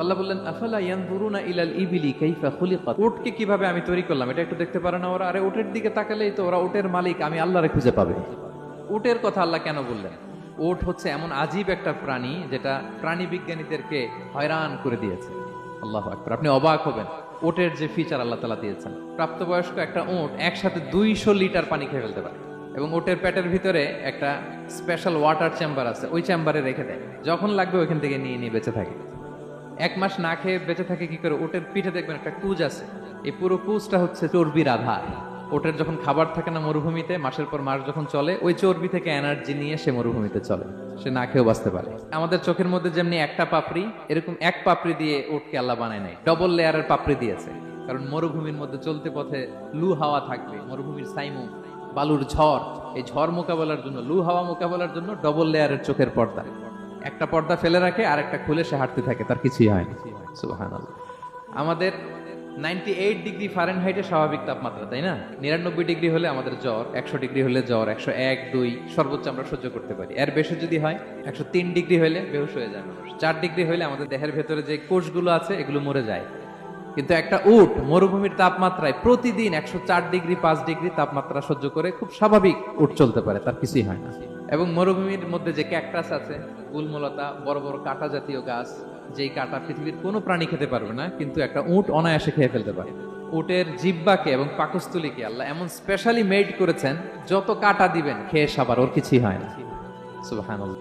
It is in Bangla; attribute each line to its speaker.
Speaker 1: আল্লাহ বললেন আফালা ইয়ানজুরুনা ইলাল ইবিলি কাইফা খুলিকাত, উটকে কিভাবে আমি তৈরি করলাম এটা একটু দেখতে পারে না ওরা? আরে উটের দিকে তাকালেই তো ওরা উটের মালিক আমি আল্লাহরে খুঁজে পাবে। উটের কথা আল্লাহ কেন বললেন? উট হচ্ছে এমন আজীব একটা প্রাণী যেটা প্রাণী বিজ্ঞানীদেরকে হয়রান করে দিয়েছে। আল্লাহু আকবার, আপনি অবাক হবেন উটের যে ফিচার আল্লাহ তাআলা দিয়েছেন। প্রাপ্তবয়স্ক একটা উট একসাথে 200 লিটার পানি খেয়ে ফেলতে পারে, এবং উটের পেটের ভিতরে একটা স্পেশাল ওয়াটার চেম্বার আছে, ওই চেম্বারে রেখে দেয়, যখন লাগবে ওইখান থেকে নিয়ে নিয়ে বেঁচে থাকে। 1 মাস না খেয়ে বেঁচে থাকে কি করে? ওটের পিঠে দেখবেন একটা কুজ আছে, এই পুরো কুজটা হচ্ছে চর্বির আধার। ওটের যখন খাবার থাকে না মরুভূমিতে, মাসের পর মাস যখন চলে, ওই চর্বি থেকে এনার্জি নিয়ে সে মরুভূমিতে চলে, সে না খেয়েও বাঁচতে পারে। আমাদের চোখের মধ্যে যেমনি একটা পাপড়ি, এরকম এক পাপড়ি দিয়ে উটকে আল্লাহ বানায় নাই, ডবল লেয়ারের পাপড়ি দিয়েছে। কারণ মরুভূমির মধ্যে চলতে পথে লু হাওয়া থাকবে, মরুভূমির সাইমু, বালুর ঝড়, এই ঝড় মোকাবেলার জন্য, লু হাওয়া মোকাবেলার জন্য ডবল লেয়ারের চোখের পর্দা। একটা পর্দা ফেলে রাখে আর একটা খুলে সে হাঁটতে থাকে, তার কিছুই হয় না। সুবহানাল্লাহ। আমাদের 98 ডিগ্রি ফারেনহাইটে স্বাভাবিক তাপমাত্রা, তাই না? 99 ডিগ্রি হলে আমাদের জ্বর, 100 ডিগ্রি হলে জ্বর, 101, 2 সর্বোচ্চ আমরা সহ্য করতে পারি। এর বেশি যদি হয়, 103 ডিগ্রি হলে বেহুশ হয়ে যায় মানুষ। 4 ডিগ্রি হলে আমাদের দেহের ভেতরে যে কোষগুলো আছে এগুলো মরে যায়। কিন্তু একটা উট মরুভূমির তাপমাত্রায় প্রতিদিন 104 ডিগ্রি 5 ডিগ্রি তাপমাত্রা সহ্য করে খুব স্বাভাবিক উট চলতে পারে, তার কিছুই হয় না। এবং মরুভূমির মধ্যে যে ক্যাকটাস আছে, গুলমলতা, বড় বড় কাঁটা জাতীয় গাছ, যেই কাঁটা পৃথিবীর কোনো প্রাণী খেতে পারবে না, কিন্তু একটা উট অনায়াসে খেয়ে ফেলতে পারে। উটের জিহ্বাকে এবং পাকস্থলীকে আল্লাহ এমন স্পেশালি মেড করেছেন, যত কাঁটা দিবেন খেয়ে সাবার, ওর কিছুই হয় না। সুবহানাল্লাহ।